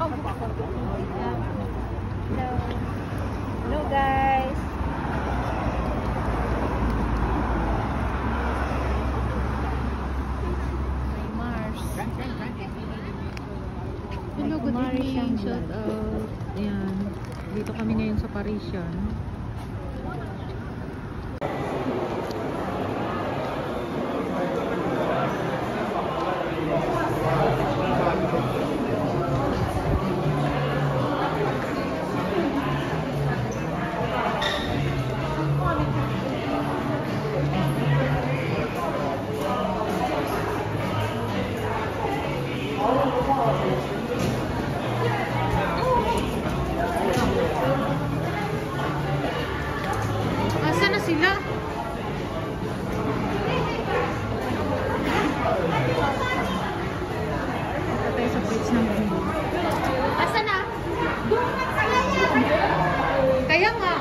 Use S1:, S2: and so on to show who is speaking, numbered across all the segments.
S1: Hello guys. May Mars.
S2: Hello, good evening.
S1: Shout
S2: Shout out. Ayan. Dito kami ngayon sa Parisian. Asa na sila? Ito tayo sa plates ng bumbu. Asa na? Kaya nga.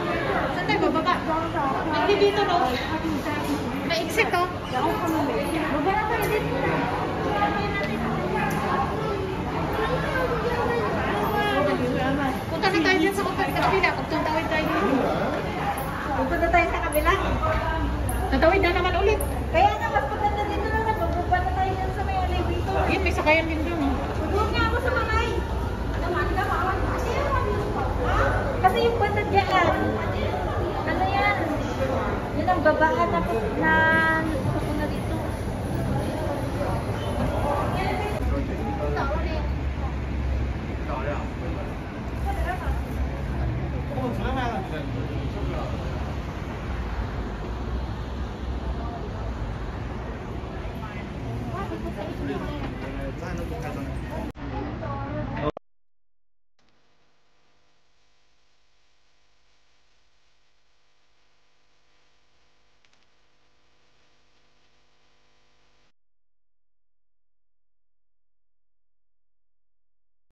S2: Saan tayo bababa? Hindi dito, no? May exit, oh. Bababa tayo dito. Punta na tayo dyan sa kabila. Pagtawid tayo dito.
S1: Punta na tayo sa kabila.
S2: Natawid na naman ulit.
S1: Kaya nga, mas maganda dito naman. Magbaba na tayo dyan sa may elevator.
S2: Yun, may sakayan din doon. Oh.
S1: Huwag nga ako sa malay. Kasi yung banda dyan. Ano yan? Yun ang babaan na